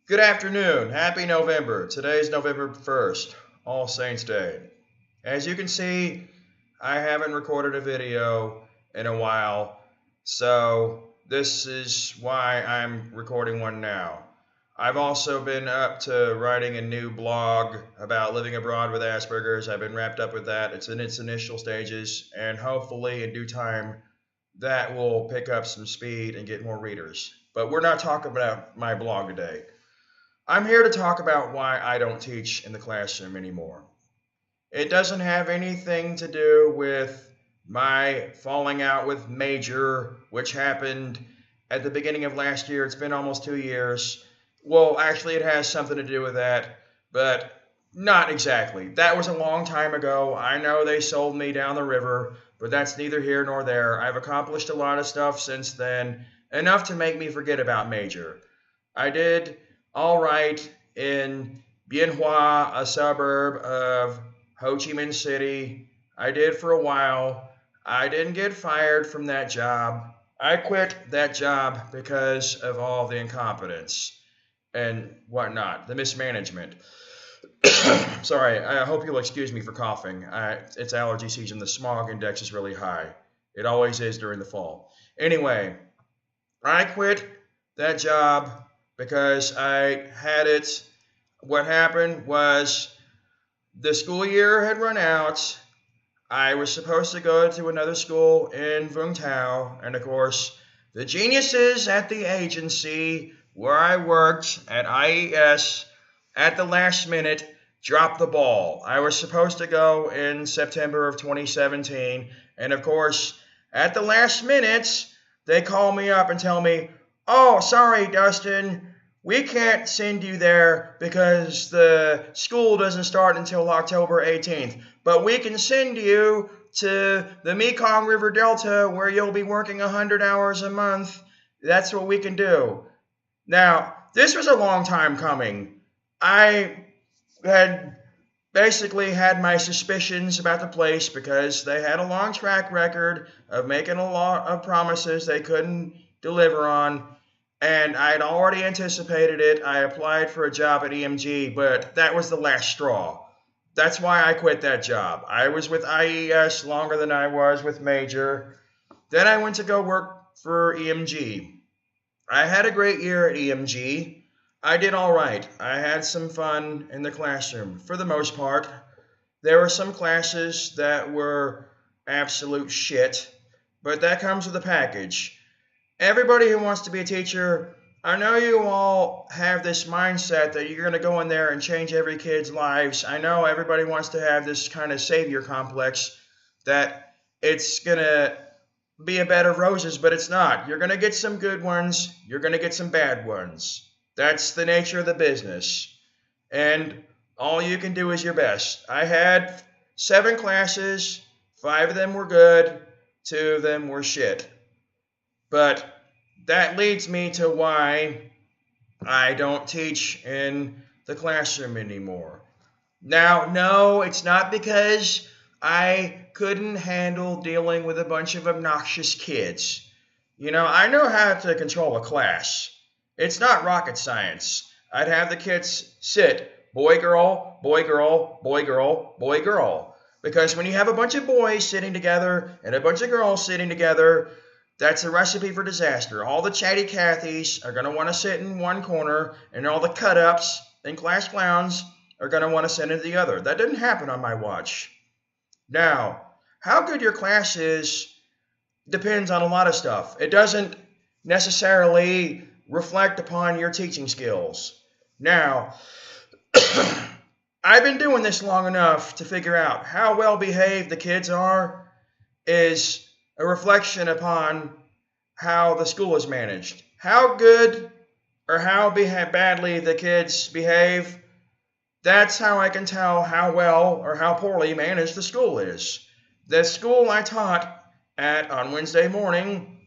Good afternoon. Happy November. Today's November 1st, All Saints Day. As you can see, I haven't recorded a video in a while, so this is why I'm recording one now. I've also been up to writing a new blog about living abroad with Asperger's. I've been wrapped up with that. It's in its initial stages, and hopefully in due time that will pick up some speed and get more readers. But we're not talking about my blog today. I'm here to talk about why I don't teach in the classroom anymore. It doesn't have anything to do with my falling out with Major, which happened at the beginning of last year. It's been almost 2 years. Well, actually, it has something to do with that, but not exactly. That was a long time ago. I know they sold me down the river, but that's neither here nor there. I've accomplished a lot of stuff since then, enough to make me forget about Major. I did all right in Bien Hoa, a suburb of Ho Chi Minh City. I did for a while. I didn't get fired from that job. I quit that job because of all the incompetence and whatnot, the mismanagement. Sorry, I hope you'll excuse me for coughing. It's allergy season. The smog index is really high. It always is during the fall. Anyway, I quit that job because I had it. What happened was the school year had run out. I was supposed to go to another school in Vung Tau, and of course, the geniuses at the agency where I worked at IES at the last minute dropped the ball. I was supposed to go in September of 2017, and of course, at the last minute, they call me up and tell me, "Oh, sorry, Dustin, we can't send you there because the school doesn't start until October 18th, but we can send you to the Mekong River Delta where you'll be working 100 hours a month. That's what we can do." Now, this was a long time coming. I had basically had my suspicions about the place because they had a long track record of making a lot of promises they couldn't deliver on. And I had already anticipated it. I applied for a job at EMG, but that was the last straw. That's why I quit that job. I was with IES longer than I was with Major. Then I went to go work for EMG. I had a great year at EMG. I did all right. I had some fun in the classroom, for the most part. There were some classes that were absolute shit, but that comes with a package. Everybody who wants to be a teacher, I know you all have this mindset that you're going to go in there and change every kid's lives. I know everybody wants to have this kind of savior complex that it's going to be a bed of roses, but it's not. You're going to get some good ones. You're going to get some bad ones. That's the nature of the business. And all you can do is your best. I had 7 classes. 5 of them were good. 2 of them were shit. But that leads me to why I don't teach in the classroom anymore. Now, no, it's not because I couldn't handle dealing with a bunch of obnoxious kids. I know how to control a class. It's not rocket science. I'd have the kids sit, boy, girl, boy, girl, boy, girl, boy, girl. Because when you have a bunch of boys sitting together and a bunch of girls sitting together, that's a recipe for disaster. All the chatty Cathys are going to want to sit in one corner, and all the cut-ups and class clowns are going to want to sit in the other. That didn't happen on my watch. Now, how good your class is depends on a lot of stuff. It doesn't necessarily reflect upon your teaching skills. Now, I've been doing this long enough to figure out how well behaved the kids are is a reflection upon how the school is managed. How good or how badly the kids behave, that's how I can tell how well or how poorly managed the school is. The school I taught at on Wednesday morning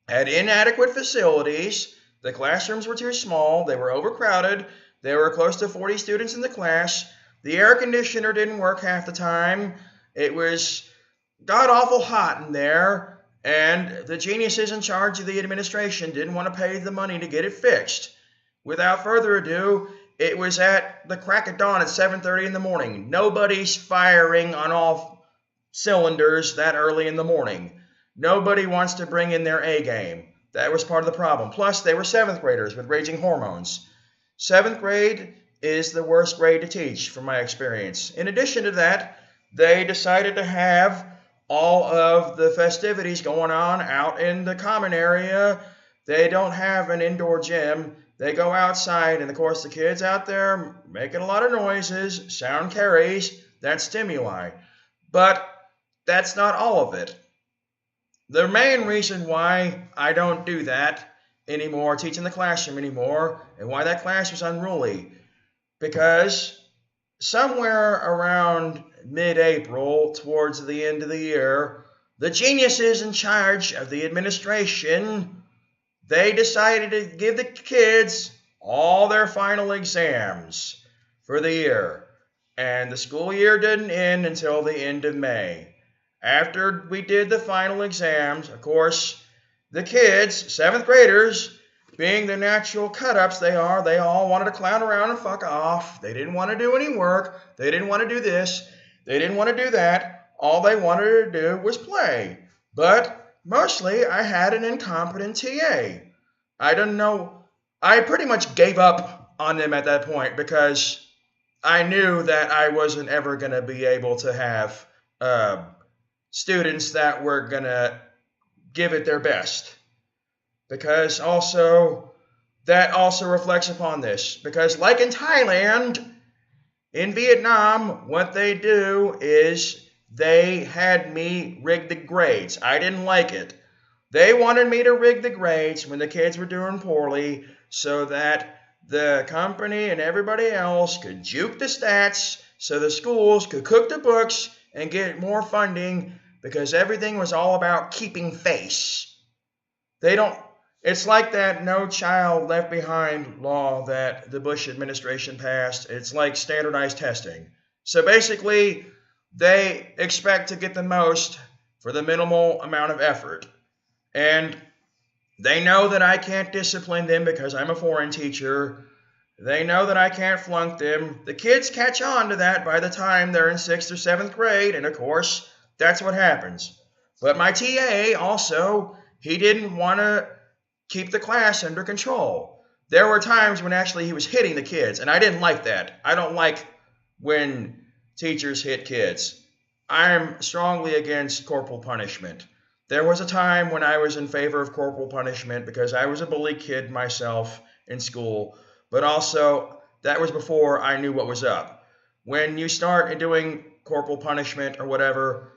had inadequate facilities. The classrooms were too small. They were overcrowded. There were close to 40 students in the class. The air conditioner didn't work half the time. It was god-awful hot in there, and the geniuses in charge of the administration didn't want to pay the money to get it fixed. without further ado, it was at the crack of dawn at 7:30 in the morning. Nobody's firing on all cylinders that early in the morning. Nobody wants to bring in their A game. That was part of the problem. Plus, they were 7th graders with raging hormones. 7th grade is the worst grade to teach, from my experience. In addition to that, they decided to have all of the festivities going on out in the common area. They don't have an indoor gym. They go outside, and of course the kids out there making a lot of noises, sound carries, that's stimuli. But that's not all of it. The main reason why I don't do that anymore, teach in the classroom anymore, and why that class was unruly, because somewhere around mid-April, towards the end of the year, the geniuses in charge of the administration, they decided to give the kids all their final exams for the year. And the school year didn't end until the end of May. After we did the final exams, of course, the kids, 7th graders, being the natural cut-ups they are, they all wanted to clown around and fuck off. They didn't want to do any work. They didn't want to do this. They didn't want to do that. All they wanted to do was play. But mostly, I had an incompetent TA. I didn't know. I pretty much gave up on them at that point because I knew that I wasn't ever going to be able to have students that were going to give it their best. Because also, that also reflects upon this. Because like in Thailand, in Vietnam, what they do is they had me rig the grades. I didn't like it. They wanted me to rig the grades when the kids were doing poorly so that the company and everybody else could juke the stats so the schools could cook the books and get more funding because everything was all about keeping face. It's like that No Child Left Behind law that the Bush administration passed. It's like standardized testing. So basically, they expect to get the most for the minimal amount of effort. And they know that I can't discipline them because I'm a foreign teacher. They know that I can't flunk them. The kids catch on to that by the time they're in 6th or 7th grade, and of course, that's what happens. But my TA also, he didn't want to keep the class under control. There were times when actually he was hitting the kids, and I didn't like that. I don't like when teachers hit kids. I'm strongly against corporal punishment. There was a time when I was in favor of corporal punishment because I was a bully kid myself in school, but also that was before I knew what was up. When you start doing corporal punishment or whatever,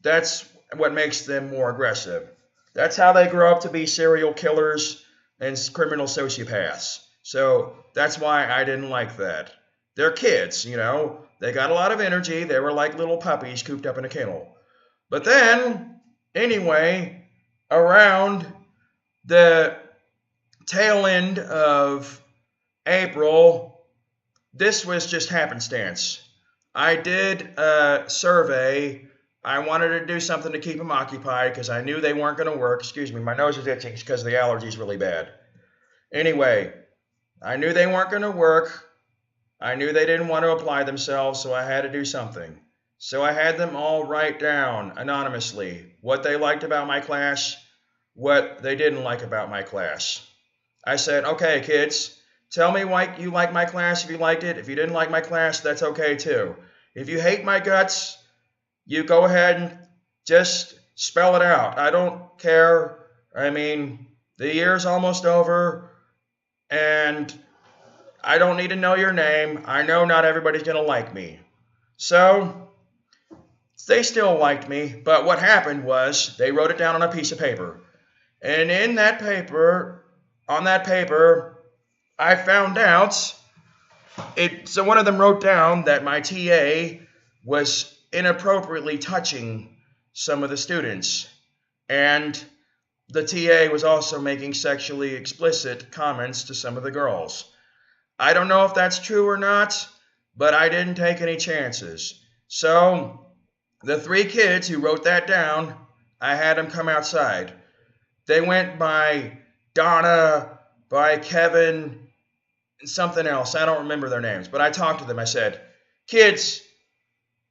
that's what makes them more aggressive. That's how they grow up to be serial killers and criminal sociopaths. So that's why I didn't like that. They're kids, you know. They got a lot of energy. They were like little puppies cooped up in a kennel. But then, anyway, around the tail end of April, this was just happenstance. I did a survey. I wanted to do something to keep them occupied because I knew they weren't going to work. Excuse me, my nose is itching because the allergy's really bad. Anyway, I knew they weren't going to work. I knew they didn't want to apply themselves, so I had to do something. So I had them all write down anonymously what they liked about my class, what they didn't like about my class. I said, okay, kids, tell me why you like my class if you liked it. If you didn't like my class, that's okay too. If you hate my guts, you go ahead and just spell it out. I don't care. I mean, the year's almost over, and I don't need to know your name. I know not everybody's going to like me. So they still liked me, but what happened was they wrote it down on a piece of paper. And in that paper, on that paper, I found out, so one of them wrote down that my TA was inappropriately touching some of the students. And the TA was also making sexually explicit comments to some of the girls. I don't know if that's true or not, but I didn't take any chances. So the 3 kids who wrote that down, I had them come outside. They went by Donna, by Kevin, something else. I don't remember their names, but I talked to them. I said, kids,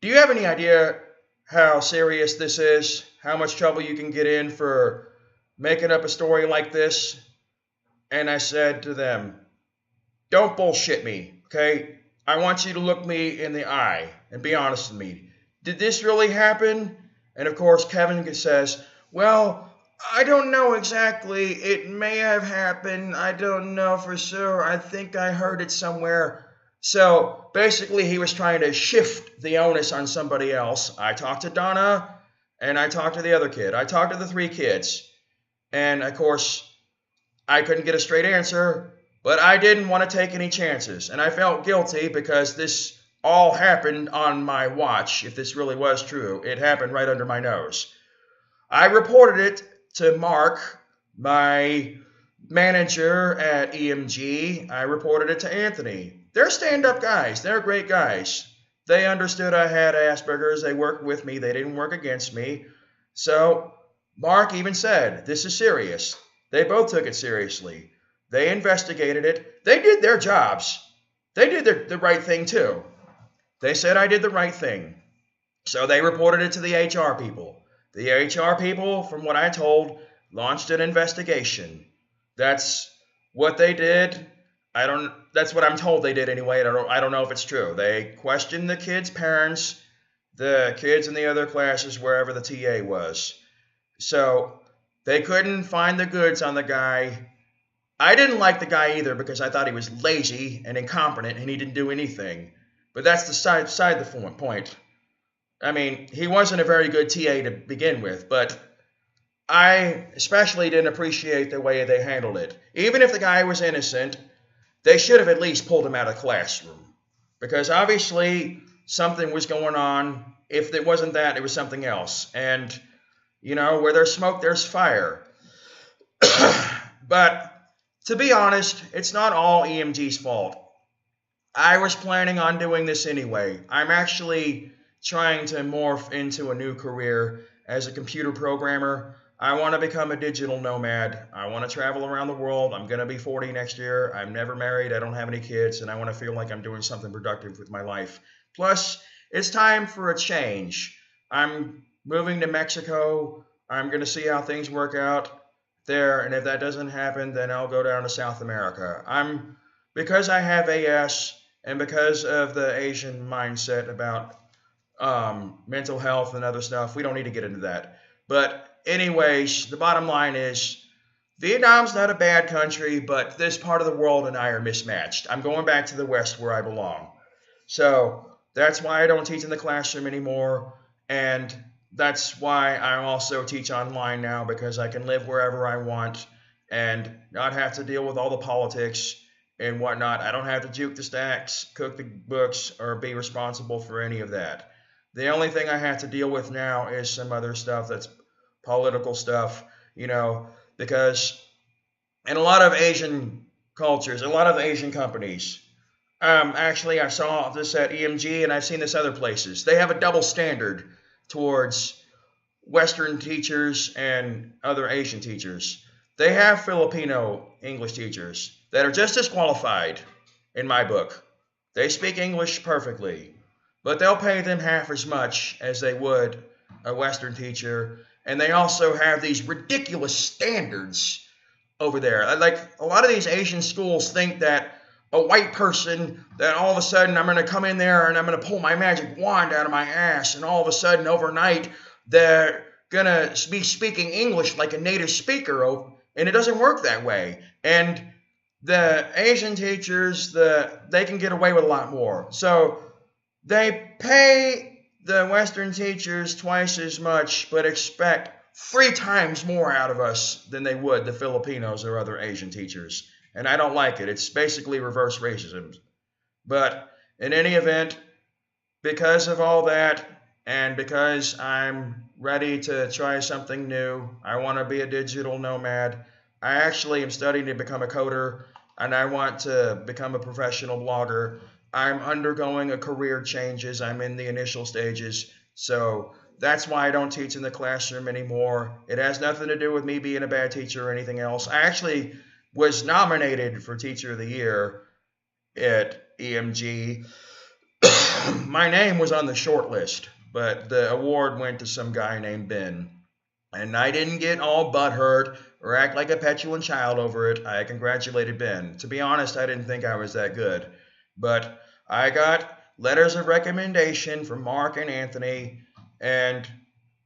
do you have any idea how serious this is? How much trouble you can get in for making up a story like this? And I said to them, don't bullshit me, okay? I want you to look me in the eye and be honest with me. Did this really happen? And of course, Kevin says, well, I don't know exactly. It may have happened. I don't know for sure. I think I heard it somewhere. So basically, he was trying to shift the onus on somebody else. I talked to Donna, and I talked to the other kid. I talked to the 3 kids. And of course, I couldn't get a straight answer, but I didn't want to take any chances. And I felt guilty because this all happened on my watch. If this really was true, it happened right under my nose. I reported it to Mark, my manager at EMG. I reported it to Anthony. They're stand-up guys. They're great guys. They understood I had Asperger's. They worked with me. They didn't work against me. So Mark even said, this is serious. They both took it seriously. They investigated it. They did their jobs. They did the right thing too. They said I did the right thing. So they reported it to the HR people. The HR people, from what I told, launched an investigation. That's what they did. That's what I'm told they did anyway. I don't know if it's true. They questioned the kids' parents, the kids in the other classes, wherever the TA was. So they couldn't find the goods on the guy. I didn't like the guy either because I thought he was lazy and incompetent and he didn't do anything. But that's the side the point. I mean, he wasn't a very good TA to begin with, but I especially didn't appreciate the way they handled it. Even if the guy was innocent, they should have at least pulled him out of the classroom. Because obviously something was going on. If it wasn't that, it was something else. And, you know, where there's smoke, there's fire. But to be honest, it's not all EMG's fault. I was planning on doing this anyway. I'm actually trying to morph into a new career as a computer programmer. I want to become a digital nomad. I want to travel around the world. I'm going to be 40 next year. I'm never married. I don't have any kids, and I want to feel like I'm doing something productive with my life. Plus, it's time for a change. I'm moving to Mexico. I'm going to see how things work out there, and if that doesn't happen, then I'll go down to South America. Because I have AS and because of the Asian mindset about mental health and other stuff, we don't need to get into that. But anyways, the bottom line is Vietnam's not a bad country, but this part of the world and I are mismatched. I'm going back to the West where I belong. So that's why I don't teach in the classroom anymore, and that's why I also teach online now, because I can live wherever I want and not have to deal with all the politics and whatnot. I don't have to juke the stacks, cook the books, or be responsible for any of that. The only thing I have to deal with now is some other stuff that's political stuff, you know, because in a lot of Asian cultures, a lot of Asian companies, actually I saw this at EMG and I've seen this other places, they have a double standard towards Western teachers and other Asian teachers. They have Filipino English teachers that are just as qualified in my book. They speak English perfectly, but they'll pay them half as much as they would a Western teacher. And they also have these ridiculous standards over there. Like, a lot of these Asian schools think that a white person, that all of a sudden I'm going to come in there and I'm going to pull my magic wand out of my ass, and all of a sudden overnight they're going to be speaking English like a native speaker. And it doesn't work that way. And the Asian teachers, they can get away with a lot more. So they pay the Western teachers twice as much, but expect 3 times more out of us than they would the Filipinos or other Asian teachers. And I don't like it. It's basically reverse racism. But in any event, because of all that, and because I'm ready to try something new, I want to be a digital nomad. I actually am studying to become a coder, and I want to become a professional blogger. I'm undergoing a career changes. I'm in the initial stages. So that's why I don't teach in the classroom anymore. It has nothing to do with me being a bad teacher or anything else. I actually was nominated for Teacher of the Year at EMG. My name was on the short list, but the award went to some guy named Ben. And I didn't get all butthurt or act like a petulant child over it. I congratulated Ben. To be honest, I didn't think I was that good. But I got letters of recommendation from Mark and Anthony, and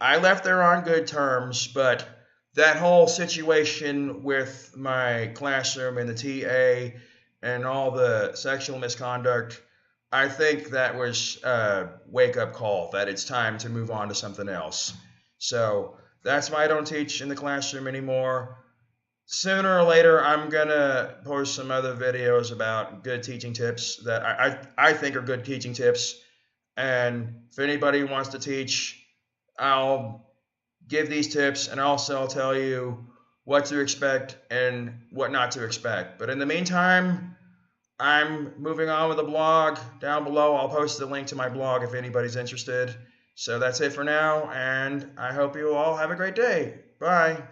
I left there on good terms. But that whole situation with my classroom and the TA and all the sexual misconduct, I think that was a wake up call that it's time to move on to something else. So that's why I don't teach in the classroom anymore. Sooner or later, I'm going to post some other videos about good teaching tips that I think are good teaching tips. And if anybody wants to teach, I'll give these tips, and also I'll tell you what to expect and what not to expect. But in the meantime, I'm moving on with the blog. Down below, I'll post the link to my blog if anybody's interested. So that's it for now, and I hope you all have a great day. Bye.